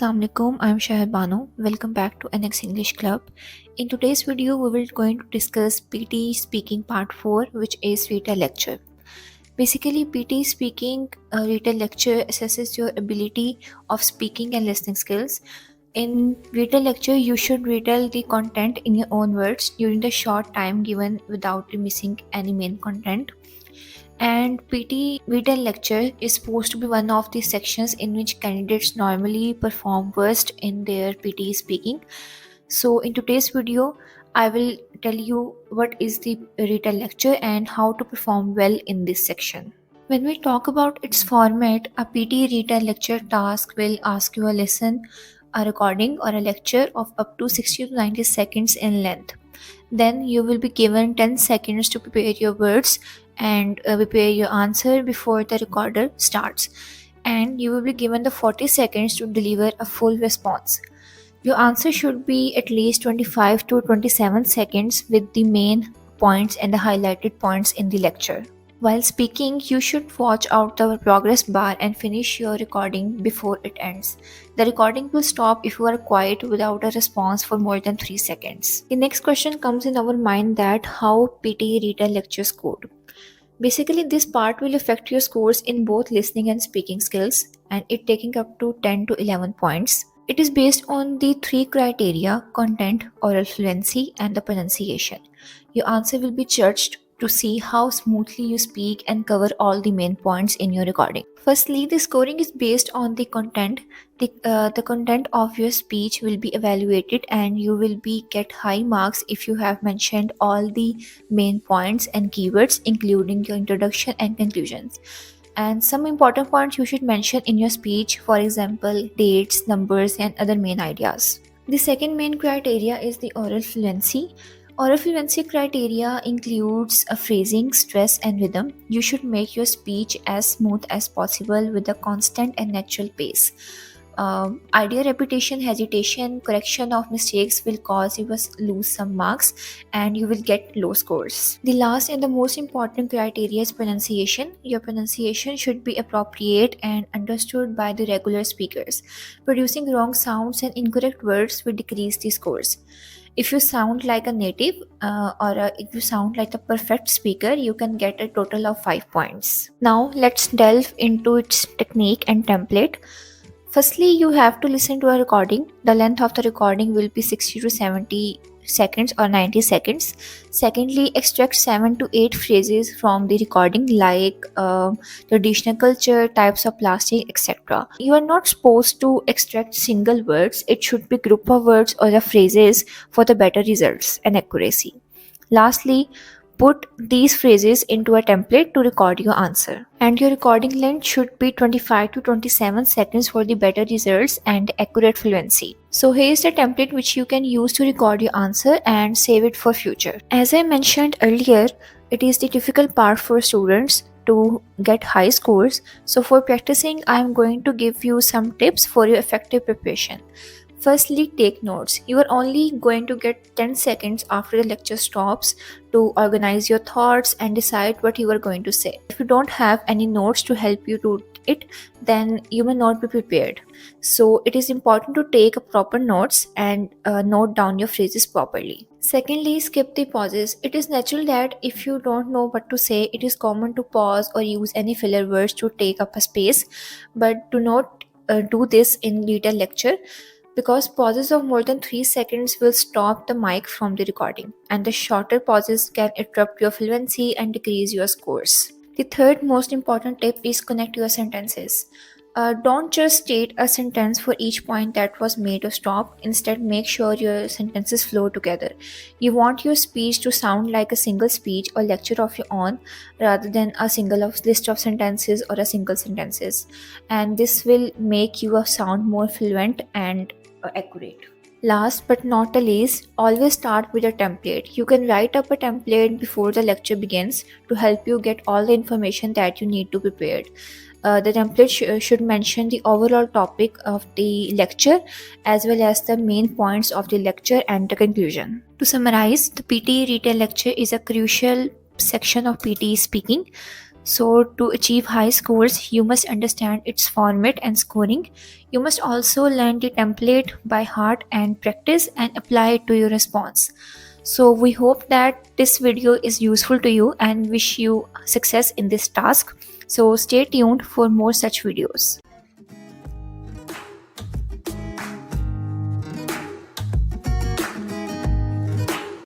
Assalamu alaikum. I'm Shahid Banu. Welcome back to NX English Club. In today's video, we will going to discuss PTE Speaking Part 4, which is Retell Lecture. Basically, PTE Speaking Retell Lecture assesses your ability of speaking and listening skills. In Retell Lecture, you should retell the content in your own words during the short time given without missing any main content. And PT Retell Lecture is supposed to be one of the sections in which candidates normally perform worst in their PTE speaking. So in today's video, I will tell you what is the Retell Lecture and how to perform well in this section. When we talk about its format, a PTE Retell Lecture task will ask you a lesson, a recording or a lecture of up to 60 to 90 seconds in length. Then you will be given 10 seconds to prepare your words and prepare your answer before the recorder starts. And you will be given the 40 seconds to deliver a full response. Your answer should be at least 25 to 27 seconds with the main points and the highlighted points in the lecture. While speaking, you should watch out the progress bar and finish your recording before it ends. The recording will stop if you are quiet without a response for more than 3 seconds. The next question comes in our mind that how PTE Retell Lecture scored. Basically, this part will affect your scores in both listening and speaking skills, and it taking up to 10 to 11 points. It is based on the 3 criteria: content, oral fluency, and the pronunciation. Your answer will be judged to see how smoothly you speak and cover all the main points in your recording. Firstly, the scoring is based on the content. The content of your speech will be evaluated and you will be get high marks if you have mentioned all the main points and keywords, including your introduction and conclusions. And some important points you should mention in your speech, for example, dates, numbers, and other main ideas. The second main criteria is the oral fluency. Oral fluency criteria includes a phrasing, stress, and rhythm. You should make your speech as smooth as possible with a constant and natural pace. Idea repetition, hesitation, correction of mistakes will cause you to lose some marks and you will get low scores. The last and the most important criteria is pronunciation. Your pronunciation should be appropriate and understood by the regular speakers. Producing wrong sounds and incorrect words will decrease the scores. If you sound like a native if you sound like a perfect speaker, you can get a total of 5 points. Now let's delve into its technique and template. Firstly, you have to listen to a recording. The length of the recording will be 60 to 70 seconds or 90 seconds. Secondly, extract 7 to 8 phrases from the recording like traditional culture, types of plastic, etc. You are not supposed to extract single words. It should be group of words or the phrases for the better results and accuracy. Lastly, put these phrases into a template to record your answer. And your recording length should be 25 to 27 seconds for the better results and accurate fluency. So here is the template which you can use to record your answer and save it for future. As I mentioned earlier, it is the difficult part for students to get high scores. So for practicing, I am going to give you some tips for your effective preparation. Firstly, take notes. You are only going to get 10 seconds after the lecture stops to organize your thoughts and decide what you are going to say. If you don't have any notes to help you do it, then you may not be prepared. So it is important to take proper notes and note down your phrases properly. Secondly, skip the pauses. It is natural that if you don't know what to say, it is common to pause or use any filler words to take up a space, but do not do this in Retell Lecture, because pauses of more than 3 seconds will stop the mic from the recording, and the shorter pauses can interrupt your fluency and decrease your scores. The third most important tip is connect your sentences. Don't just state a sentence for each point that was made or stop. Instead, make sure your sentences flow together. You want your speech to sound like a single speech or lecture of your own rather than a single list of sentences or a single sentences. And this will make you sound more fluent and accurate. Last but not the least, always start with a template. You can write up a template before the lecture begins to help you get all the information that you need to prepare. The template should mention the overall topic of the lecture as well as the main points of the lecture and the conclusion. To summarize, the PTE Retell Lecture is a crucial section of PTE speaking. So, to achieve high scores, you must understand its format and scoring. You must also learn the template by heart and practice and apply it to your response. So, we hope that this video is useful to you and wish you success in this task. So, stay tuned for more such videos.